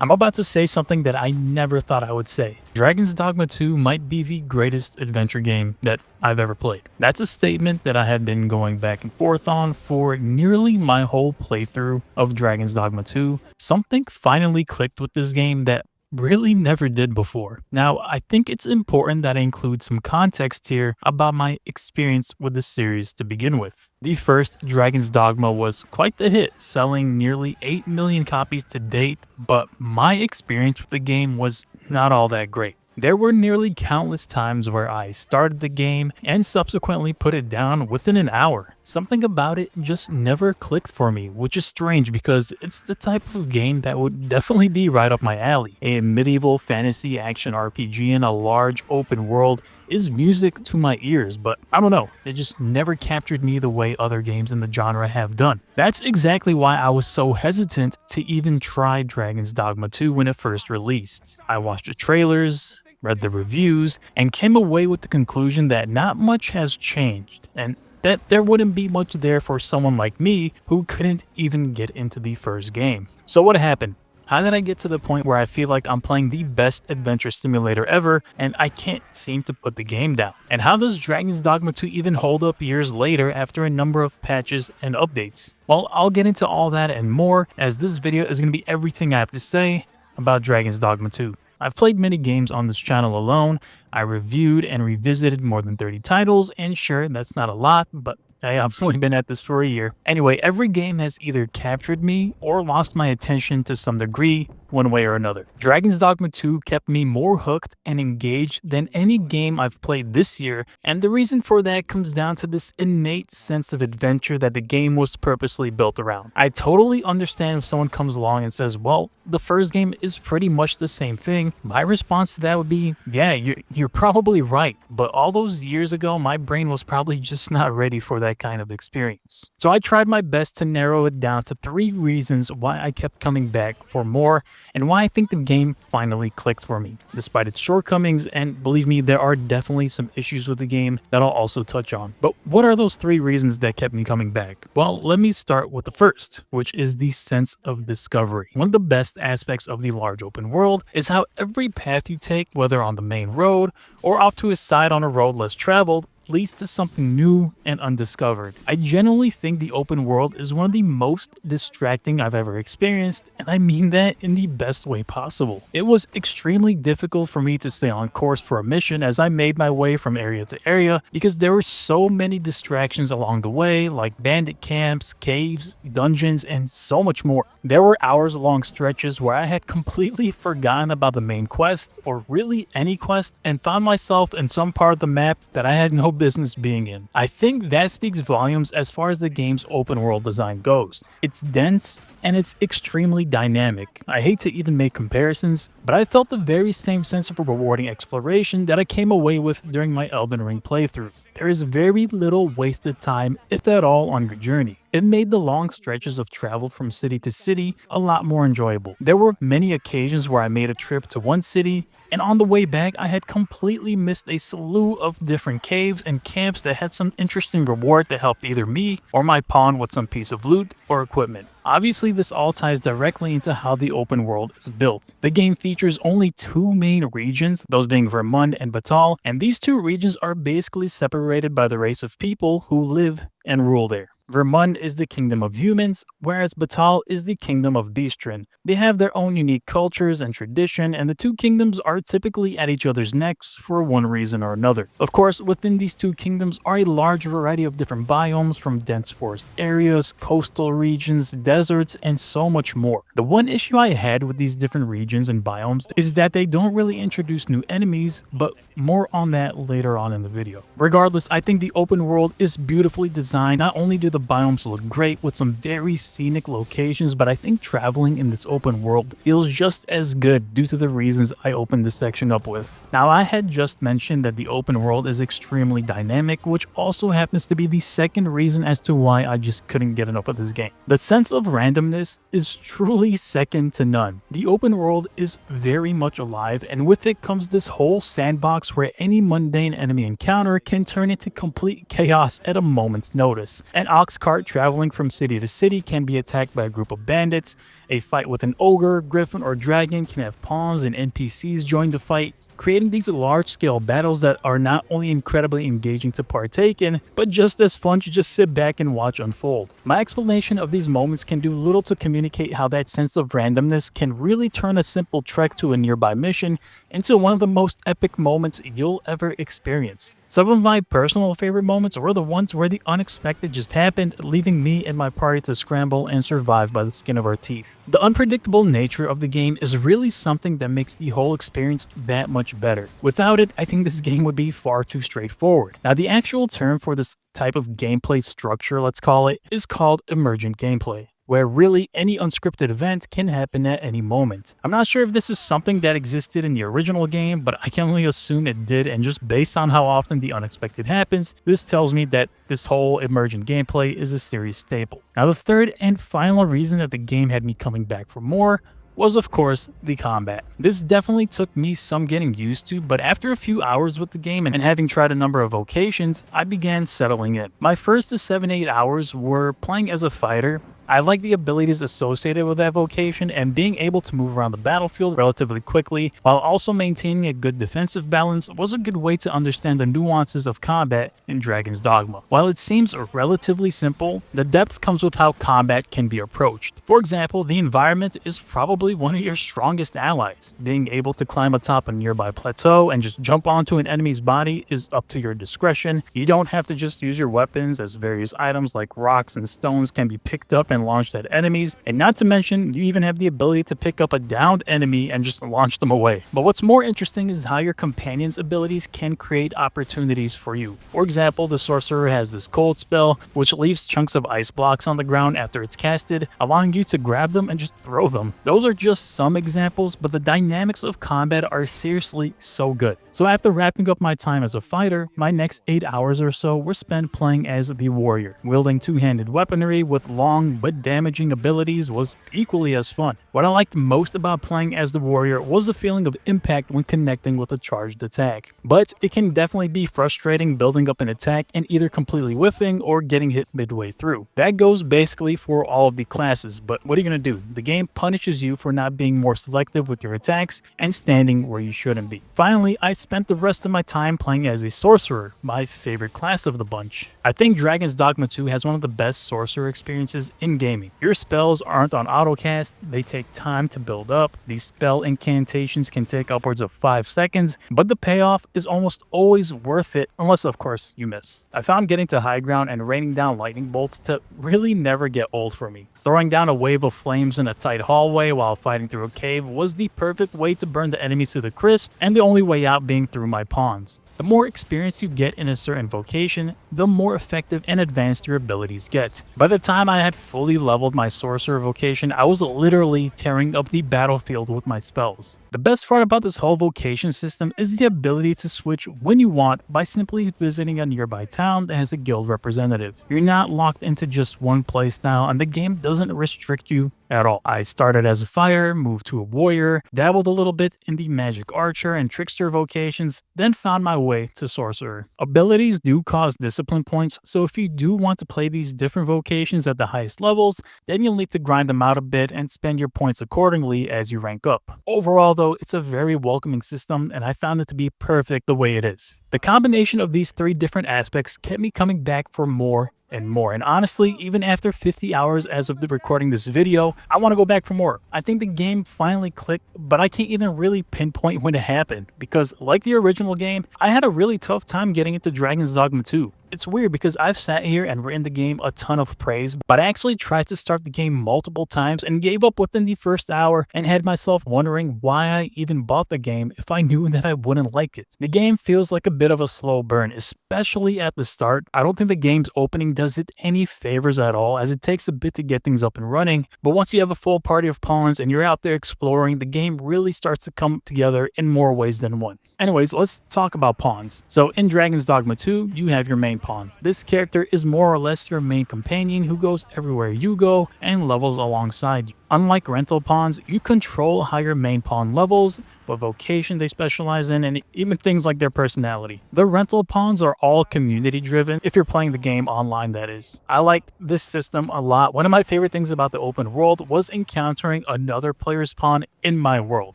I'm about to say something that I never thought I would say. Dragon's Dogma 2 might be the greatest adventure game that I've ever played. That's a statement that I had been going back and forth on for nearly my whole playthrough of Dragon's Dogma 2. Something finally clicked with this game that really never did before. Now, I think it's important that I include some context here about my experience with the series to begin with. The first Dragon's Dogma was quite the hit, selling nearly 8 million copies to date, but my experience with the game was not all that great. There were nearly countless times where I started the game and subsequently put it down within an hour. Something about it just never clicked for me, which is strange because it's the type of game that would definitely be right up my alley. A medieval fantasy action RPG in a large open world is music to my ears, but I don't know, it just never captured me the way other games in the genre have done. That's exactly why I was so hesitant to even try Dragon's Dogma 2 when it first released. I watched the trailers, read the reviews, and came away with the conclusion that not much has changed, and that there wouldn't be much there for someone like me who couldn't even get into the first game. So what happened? How did I get to the point where I feel like I'm playing the best adventure simulator ever and I can't seem to put the game down? And how does Dragon's Dogma 2 even hold up years later after a number of patches and updates? Well, I'll get into all that and more, as this video is going to be everything I have to say about Dragon's Dogma 2. I've played many games on this channel alone. I reviewed and revisited more than 30 titles, and sure, that's not a lot, but hey, I've only been at this for a year. Anyway, every game has either captured me or lost my attention to some degree, one way or another. Dragon's Dogma 2 kept me more hooked and engaged than any game I've played this year, and the reason for that comes down to this innate sense of adventure that the game was purposely built around. I totally understand if someone comes along and says, well, the first game is pretty much the same thing. My response to that would be, yeah, you're probably right, but all those years ago, my brain was probably just not ready for that kind of experience. So I tried my best to narrow it down to 3 reasons why I kept coming back for more and why I think the game finally clicked for me, despite its shortcomings, and believe me, there are definitely some issues with the game that I'll also touch on. But what are those 3 reasons that kept me coming back? Well, let me start with the first, which is the sense of discovery. One of the best aspects of the large open world is how every path you take, whether on the main road or off to a side on a road less traveled, leads to something new and undiscovered. I genuinely think the open world is one of the most distracting I've ever experienced, and I mean that in the best way possible. It was extremely difficult for me to stay on course for a mission as I made my way from area to area because there were so many distractions along the way, like bandit camps, caves, dungeons, and so much more. There were hours-long stretches where I had completely forgotten about the main quest, or really any quest, and found myself in some part of the map that I had no business being in. I think that speaks volumes as far as the game's open world design goes. It's dense and it's extremely dynamic. I hate to even make comparisons, but I felt the very same sense of rewarding exploration that I came away with during my Elden Ring playthrough. There is very little wasted time, if at all, on your journey. It made the long stretches of travel from city to city a lot more enjoyable. There were many occasions where I made a trip to one city, and on the way back I had completely missed a slew of different caves and camps that had some interesting reward that helped either me or my pawn with some piece of loot or equipment. Obviously, this all ties directly into how the open world is built. The game features only 2 main regions, those being Vermund and Batal, and these 2 regions are basically separated by the race of people who live and rule there. Vermund is the kingdom of humans, whereas Batal is the kingdom of Beastren. They have their own unique cultures and tradition, and the 2 kingdoms are typically at each other's necks for one reason or another. Of course, within these 2 kingdoms are a large variety of different biomes, from dense forest areas, coastal regions, deserts, and so much more. The one issue I had with these different regions and biomes is that they don't really introduce new enemies, but more on that later on in the video. Regardless, I think the open world is beautifully designed. Not only do the biomes look great with some very scenic locations, but I think traveling in this open world feels just as good due to the reasons I opened this section up with. Now, I had just mentioned that the open world is extremely dynamic, which also happens to be the second reason as to why I just couldn't get enough of this game. The sense of randomness is truly second to none. The open world is very much alive, and with it comes this whole sandbox where any mundane enemy encounter can turn into complete chaos at a moment's notice. And ox cart traveling from city to city can be attacked by a group of bandits. A fight with an ogre, griffin, or dragon can have pawns and NPCs join the fight, creating these large-scale battles that are not only incredibly engaging to partake in, but just as fun to just sit back and watch unfold. My explanation of these moments can do little to communicate how that sense of randomness can really turn a simple trek to a nearby mission into one of the most epic moments you'll ever experience. Some of my personal favorite moments were the ones where the unexpected just happened, leaving me and my party to scramble and survive by the skin of our teeth. The unpredictable nature of the game is really something that makes the whole experience that much better. Without it, I think this game would be far too straightforward. Now, the actual term for this type of gameplay structure, let's call it, is called emergent gameplay, where really any unscripted event can happen at any moment. I'm not sure if this is something that existed in the original game, but I can only assume it did, and just based on how often the unexpected happens, this tells me that this whole emergent gameplay is a series staple. Now, the third and final reason that the game had me coming back for more was, of course, the combat. This definitely took me some getting used to, but after a few hours with the game and having tried a number of vocations, I began settling in. My first 7-8 hours were playing as a fighter. I like the abilities associated with that vocation, and being able to move around the battlefield relatively quickly while also maintaining a good defensive balance was a good way to understand the nuances of combat in Dragon's Dogma. While it seems relatively simple, the depth comes with how combat can be approached. For example, the environment is probably one of your strongest allies. Being able to climb atop a nearby plateau and just jump onto an enemy's body is up to your discretion. You don't have to just use your weapons, as various items like rocks and stones can be picked up and launched at enemies, and not to mention you even have the ability to pick up a downed enemy and just launch them away. But what's more interesting is how your companion's abilities can create opportunities for you. For example, the sorcerer has this cold spell which leaves chunks of ice blocks on the ground after it's casted, allowing you to grab them and just throw them. Those are just some examples, but the dynamics of combat are seriously so good. So after wrapping up my time as a fighter, my next 8 hours or so were spent playing as the warrior. Wielding two-handed weaponry with long but damaging abilities was equally as fun. What I liked most about playing as the warrior was the feeling of impact when connecting with a charged attack. But it can definitely be frustrating building up an attack and either completely whiffing or getting hit midway through. That goes basically for all of the classes, but what are you going to do? The game punishes you for not being more selective with your attacks and standing where you shouldn't be. Finally, I spent the rest of my time playing as a sorcerer, my favorite class of the bunch. I think Dragon's Dogma 2 has one of the best sorcerer experiences in gaming. Your spells aren't on autocast, they take time to build up. These spell incantations can take upwards of 5 seconds, but the payoff is almost always worth it, unless of course you miss. I found getting to high ground and raining down lightning bolts to really never get old for me. Throwing down a wave of flames in a tight hallway while fighting through a cave was the perfect way to burn the enemy to the crisp, and the only way out being through my pawns. The more experience you get in a certain vocation, the more effective and advanced your abilities get. By the time I had fully leveled my sorcerer vocation, I was literally tearing up the battlefield with my spells. The best part about this whole vocation system is the ability to switch when you want by simply visiting a nearby town that has a guild representative. You're not locked into just one playstyle, and the game doesn't restrict you at all. I started as a fighter, moved to a warrior, dabbled a little bit in the magic archer and trickster vocations, then found my way to sorcerer. Abilities do cost discipline points, so if you do want to play these different vocations at the highest levels, then you'll need to grind them out a bit and spend your points accordingly as you rank up. Overall though, it's a very welcoming system, and I found it to be perfect the way it is. The combination of these three different aspects kept me coming back for more and more. And honestly, even after 50 hours as of recording this video, I want to go back for more. I think the game finally clicked, but I can't even really pinpoint when it happened, because like the original game, I had a really tough time getting into Dragon's Dogma 2. It's weird because I've sat here and written the game a ton of praise, but I actually tried to start the game multiple times and gave up within the first hour and had myself wondering why I even bought the game if I knew that I wouldn't like it. The game feels like a bit of a slow burn, especially at the start. I don't think the game's opening does it any favors at all, as it takes a bit to get things up and running, but once you have a full party of pawns and you're out there exploring, the game really starts to come together in more ways than one. Anyways, let's talk about pawns. So in Dragon's Dogma 2, you have your main pawn. This character is more or less your main companion who goes everywhere you go and levels alongside you. Unlike rental pawns, you control higher main pawn levels, what vocation they specialize in, and even things like their personality. The rental pawns are all community driven, if you're playing the game online, that is. I liked this system a lot. One of my favorite things about the open world was encountering another player's pawn in my world.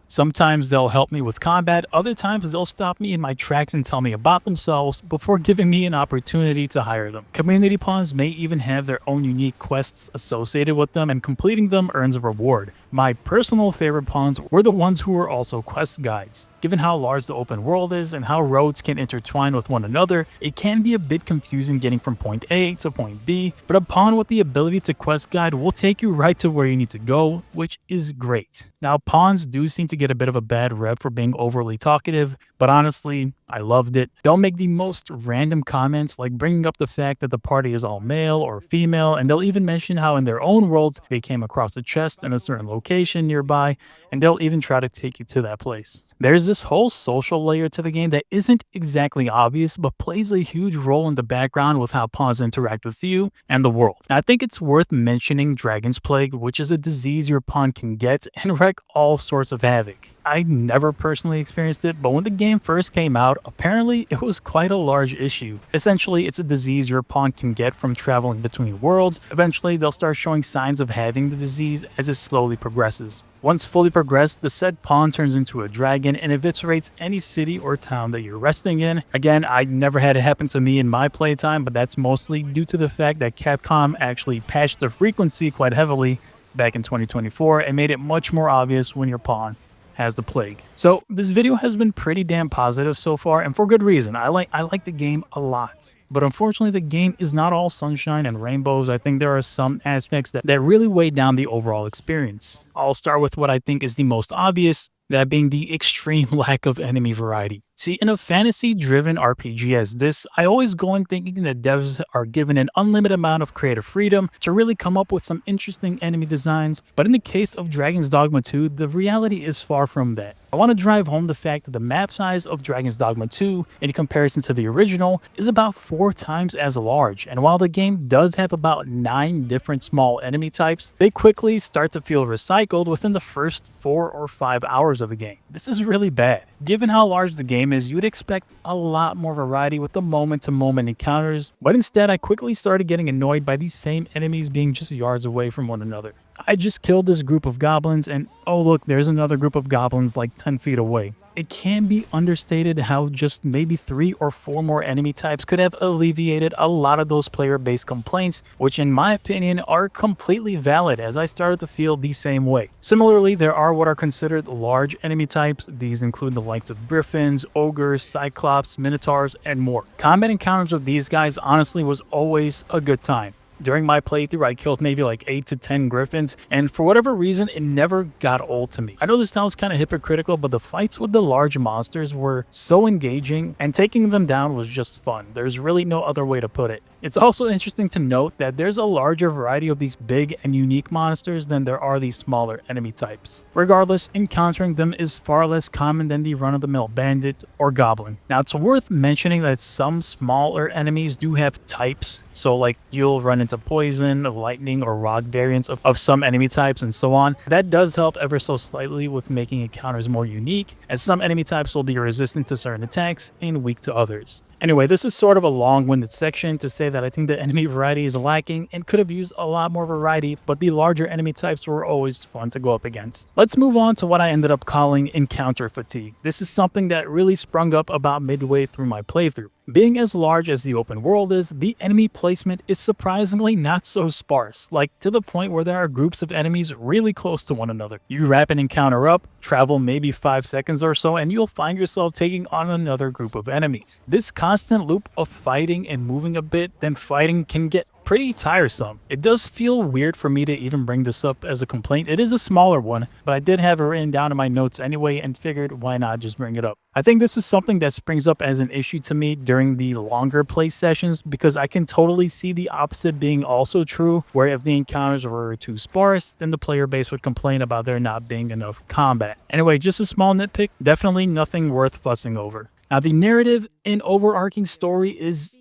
Sometimes they'll help me with combat, other times they'll stop me in my tracks and tell me about themselves before giving me an opportunity to hire them. Community pawns may even have their own unique quests associated with them, and completing them earns a reward. My personal favorite pawns were the ones who were also quest guides. Given how large the open world is and how roads can intertwine with one another, it can be a bit confusing getting from point A to point B, but a pawn with the ability to quest guide will take you right to where you need to go, which is great. Now, pawns do seem to get a bit of a bad rep for being overly talkative, but honestly, I loved it. They'll make the most random comments, like bringing up the fact that the party is all male or female, and they'll even mention how in their own worlds they came across a chest in a certain location nearby, and they'll even try to take you to that place. There's this whole social layer to the game that isn't exactly obvious, but plays a huge role in the background with how pawns interact with you and the world. I think it's worth mentioning Dragon's Plague, which is a disease your pawn can get and wreak all sorts of havoc. I never personally experienced it, but when the game first came out, apparently it was quite a large issue. Essentially, it's a disease your pawn can get from traveling between worlds. Eventually, they'll start showing signs of having the disease as it slowly progresses. Once fully progressed, the said pawn turns into a dragon and eviscerates any city or town that you're resting in. Again, I never had it happen to me in my playtime, but that's mostly due to the fact that Capcom actually patched the frequency quite heavily back in 2024 and made it much more obvious when your pawn has the plague. So this video has been pretty damn positive so far, and for good reason. I like the game a lot. But unfortunately, the game is not all sunshine and rainbows. I think there are some aspects that really weigh down the overall experience. I'll start with what I think is the most obvious, that being the extreme lack of enemy variety. See, in a fantasy-driven RPG as this, I always go in thinking that devs are given an unlimited amount of creative freedom to really come up with some interesting enemy designs, but in the case of Dragon's Dogma 2, the reality is far from that. I want to drive home the fact that the map size of Dragon's Dogma 2, in comparison to the original, is about 4 times as large, and while the game does have about 9 different small enemy types, they quickly start to feel recycled within the first 4 or 5 hours of the game. This is really bad. Given how large the game is, you'd expect a lot more variety with the moment-to-moment encounters, but instead I quickly started getting annoyed by these same enemies being just yards away from one another. I just killed this group of goblins and oh look, there's another group of goblins like 10 feet away. It can be understated how just maybe 3 or 4 more enemy types could have alleviated a lot of those player-based complaints, which in my opinion are completely valid, as I started to feel the same way. Similarly, there are what are considered large enemy types. These include the likes of griffins, ogres, cyclops, minotaurs, and more. Combat encounters with these guys honestly was always a good time. During my playthrough, I killed maybe like 8 to 10 griffins, and for whatever reason, it never got old to me. I know this sounds kind of hypocritical, but the fights with the large monsters were so engaging, and taking them down was just fun. There's really no other way to put it. It's also interesting to note that there's a larger variety of these big and unique monsters than there are these smaller enemy types. Regardless, encountering them is far less common than the run-of-the-mill bandit or goblin. Now, it's worth mentioning that some smaller enemies do have types, so like you'll run into poison, lightning, or rock variants of some enemy types and so on. That does help ever so slightly with making encounters more unique, as some enemy types will be resistant to certain attacks and weak to others. Anyway, this is sort of a long-winded section to say that I think the enemy variety is lacking and could have used a lot more variety, but the larger enemy types were always fun to go up against. Let's move on to what I ended up calling encounter fatigue. This is something that really sprung up about midway through my playthrough. Being as large as the open world is, the enemy placement is surprisingly not so sparse, like to the point where there are groups of enemies really close to one another. You wrap an encounter up, travel maybe 5 seconds or so, and you'll find yourself taking on another group of enemies. This constant loop of fighting and moving a bit, then fighting, can get pretty tiresome. It does feel weird for me to even bring this up as a complaint. It is a smaller one, but I did have it written down in my notes anyway and figured why not just bring it up. I think this is something that springs up as an issue to me during the longer play sessions, because I can totally see the opposite being also true, where if the encounters were too sparse, then the player base would complain about there not being enough combat. Anyway, just a small nitpick, definitely nothing worth fussing over. Now, the narrative and overarching story is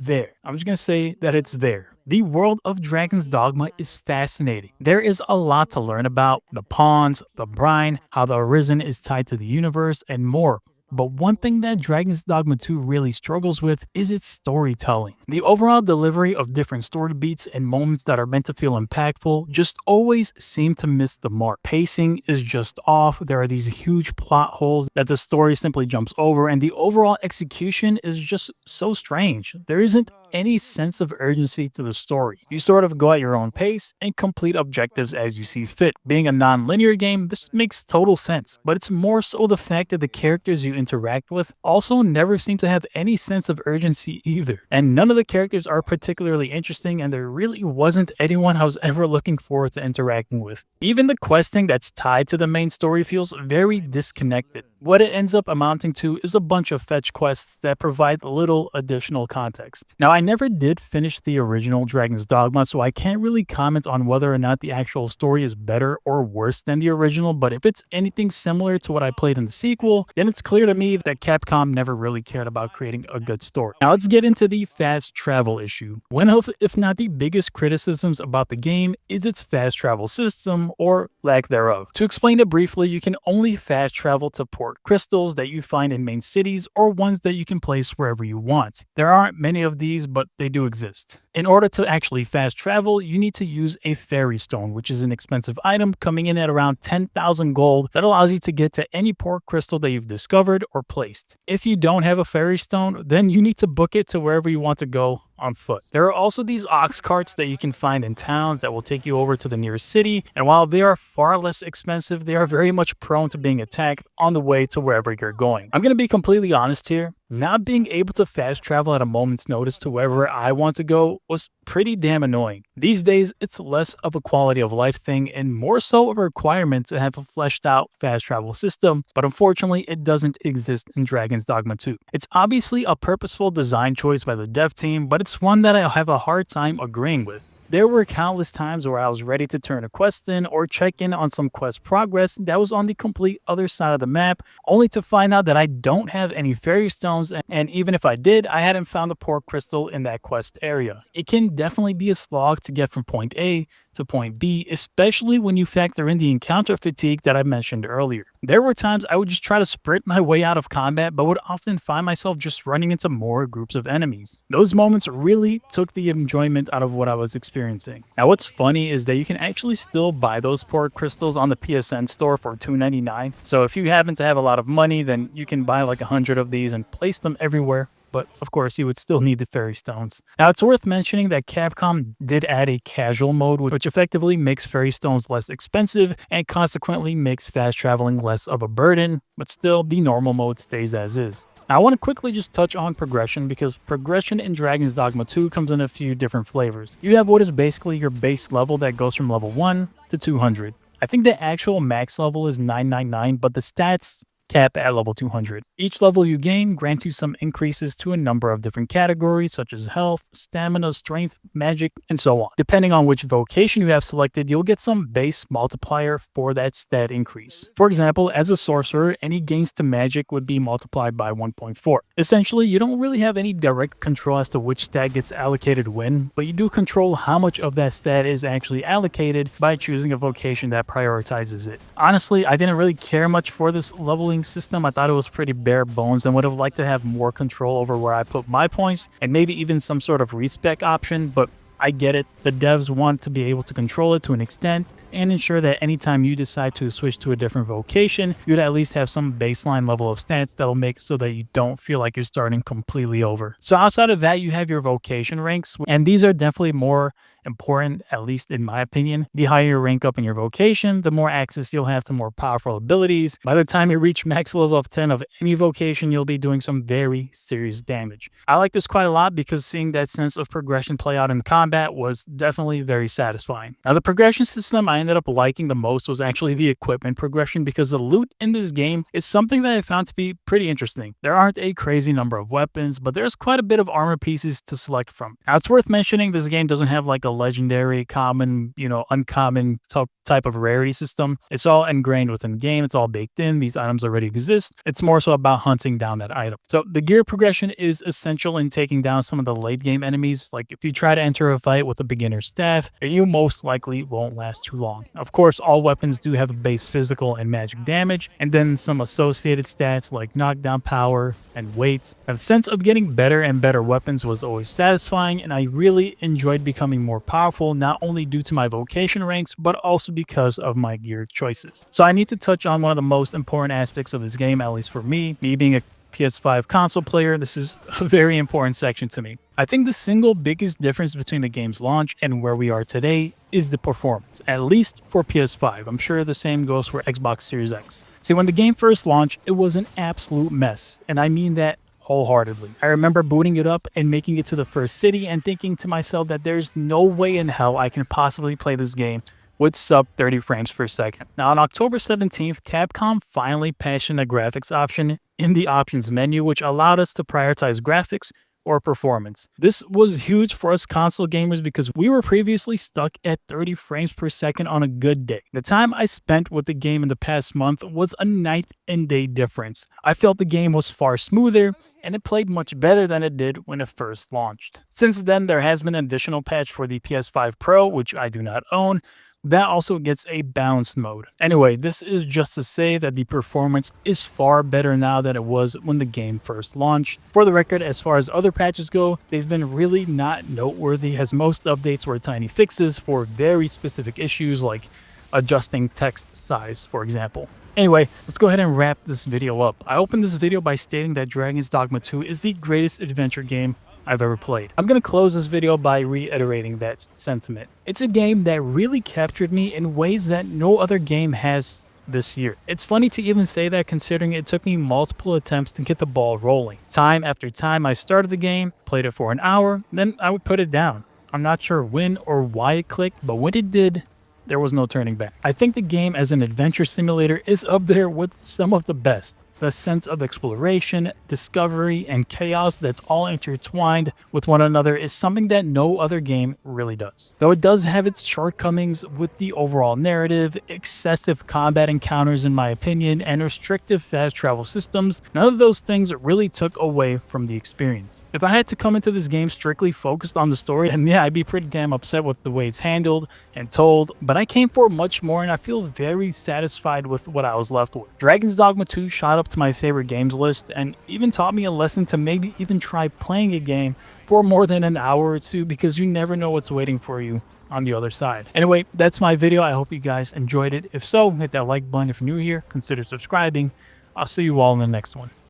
there. I'm just gonna say that it's there. The world of Dragon's Dogma is fascinating. There is a lot to learn about the pawns, the brine, how the Arisen is tied to the universe, and more. But one thing that Dragon's Dogma 2 really struggles with is its storytelling. The overall delivery of different story beats and moments that are meant to feel impactful just always seem to miss the mark. Pacing is just off, there are these huge plot holes that the story simply jumps over, and the overall execution is just so strange. There isn't any sense of urgency to the story. You sort of go at your own pace and complete objectives as you see fit. Being a non-linear game, this makes total sense, but it's more so the fact that the characters you interact with also never seem to have any sense of urgency either. And none of the characters are particularly interesting, and there really wasn't anyone I was ever looking forward to interacting with. Even the questing that's tied to the main story feels very disconnected. What it ends up amounting to is a bunch of fetch quests that provide little additional context. Now, I never did finish the original Dragon's Dogma, so I can't really comment on whether or not the actual story is better or worse than the original, but if it's anything similar to what I played in the sequel, then it's clear to me that Capcom never really cared about creating a good story. Now, let's get into the fast travel issue. One of, if not the biggest criticisms about the game is its fast travel system, or lack thereof. To explain it briefly, you can only fast travel to port crystals that you find in main cities or ones that you can place wherever you want. There aren't many of these, but they do exist. In order to actually fast travel, you need to use a fairy stone, which is an expensive item coming in at around 10,000 gold that allows you to get to any port crystal that you've discovered or placed. If you don't have a fairy stone, then you need to book it to wherever you want to go on foot. There are also these ox carts that you can find in towns that will take you over to the nearest city, and while they are far less expensive, they are very much prone to being attacked on the way to wherever you're going. I'm going to be completely honest here. Not being able to fast travel at a moment's notice to wherever I want to go was pretty damn annoying. These days, it's less of a quality of life thing and more so a requirement to have a fleshed out fast travel system, but unfortunately it doesn't exist in Dragon's Dogma 2. It's obviously a purposeful design choice by the dev team, but it's one that I have a hard time agreeing with. There were countless times where I was ready to turn a quest in or check in on some quest progress that was on the complete other side of the map, only to find out that I don't have any fairy stones, and even if I did, I hadn't found the port crystal in that quest area. It can definitely be a slog to get from point A to point B, especially when you factor in the encounter fatigue that I mentioned earlier. There were times I would just try to sprint my way out of combat, but would often find myself just running into more groups of enemies. Those moments really took the enjoyment out of what I was experiencing. Now, what's funny is that you can actually still buy those port crystals on the PSN store for $2.99. So if you happen to have a lot of money, then you can buy like 100 of these and place them everywhere. But of course, you would still need the fairy stones. Now, it's worth mentioning that Capcom did add a casual mode, which effectively makes fairy stones less expensive and consequently makes fast traveling less of a burden, but still, the normal mode stays as is. Now, I want to quickly just touch on progression, because progression in Dragon's Dogma 2 comes in a few different flavors. You have what is basically your base level that goes from level 1 to 200. I think the actual max level is 999, but the stats cap at level 200. Each level you gain grants you some increases to a number of different categories such as health, stamina, strength, magic, and so on. Depending on which vocation you have selected, you'll get some base multiplier for that stat increase. For example, as a sorcerer, any gains to magic would be multiplied by 1.4. Essentially, you don't really have any direct control as to which stat gets allocated when, but you do control how much of that stat is actually allocated by choosing a vocation that prioritizes it. Honestly, I didn't really care much for this leveling system. I thought it was pretty bare bones and would have liked to have more control over where I put my points and maybe even some sort of respec option, but I get it. The devs want to be able to control it to an extent and ensure that anytime you decide to switch to a different vocation, you'd at least have some baseline level of stats that'll make so that you don't feel like you're starting completely over. So outside of that, you have your vocation ranks, and these are definitely more important, at least in my opinion. The higher you rank up in your vocation, the more access you'll have to more powerful abilities. By the time you reach max level of 10 of any vocation, you'll be doing some very serious damage. I like this quite a lot because seeing that sense of progression play out in combat was definitely very satisfying. Now, the progression system I ended up liking the most was actually the equipment progression, because the loot in this game is something that I found to be pretty interesting. There aren't a crazy number of weapons, but there's quite a bit of armor pieces to select from. Now, it's worth mentioning this game doesn't have like a a legendary, common, uncommon type of rarity system. It's all ingrained within the game. It's all baked in. These items already exist. It's more so about hunting down that item. So the gear progression is essential in taking down some of the late game enemies. Like if you try to enter a fight with a beginner staff, you most likely won't last too long. Of course, all weapons do have a base physical and magic damage, and then some associated stats like knockdown power and weight. The sense of getting better and better weapons was always satisfying, and I really enjoyed becoming more powerful, not only due to my vocation ranks, but also because of my gear choices. So I need to touch on one of the most important aspects of this game, at least for me being a PS5 console player. This is a very important section to me. I think the single biggest difference between the game's launch and where we are today is the performance, at least for PS5. I'm sure the same goes for Xbox Series X. See, when the game first launched, it was an absolute mess, and I mean that wholeheartedly. I remember booting it up and making it to the first city and thinking to myself that there's no way in hell I can possibly play this game with sub 30 frames per second. Now on October 17th, Capcom finally patched in a graphics option in the options menu, which allowed us to prioritize graphics or performance. This was huge for us console gamers because we were previously stuck at 30 frames per second on a good day. The time I spent with the game in the past month was a night and day difference. I felt the game was far smoother and it played much better than it did when it first launched. Since then, there has been an additional patch for the PS5 Pro, which I do not own, that also gets a balanced mode. Anyway, this is just to say that the performance is far better now than it was when the game first launched. For the record, as far as other patches go, they've been really not noteworthy, as most updates were tiny fixes for very specific issues like adjusting text size, for example. Anyway, let's go ahead and wrap this video up. I opened this video by stating that Dragon's Dogma 2 is the greatest adventure game I've ever played. I'm going to close this video by reiterating that sentiment. It's a game that really captured me in ways that no other game has this year. It's funny to even say that considering it took me multiple attempts to get the ball rolling. Time after time I started the game, played it for an hour, then I would put it down. I'm not sure when or why it clicked, but when it did, there was no turning back. I think the game as an adventure simulator is up there with some of the best. The sense of exploration, discovery, and chaos that's all intertwined with one another is something that no other game really does. Though it does have its shortcomings with the overall narrative, excessive combat encounters in my opinion, and restrictive fast travel systems, none of those things really took away from the experience. If I had to come into this game strictly focused on the story, then yeah, I'd be pretty damn upset with the way it's handled and told, but I came for much more and I feel very satisfied with what I was left with. Dragon's Dogma 2 shot up to my favorite games list and even taught me a lesson to maybe even try playing a game for more than an hour or two, because you never know what's waiting for you on the other side. Anyway, that's my video. I hope you guys enjoyed it. If so, hit that like button. If you're new here, consider subscribing. I'll see you all in the next one.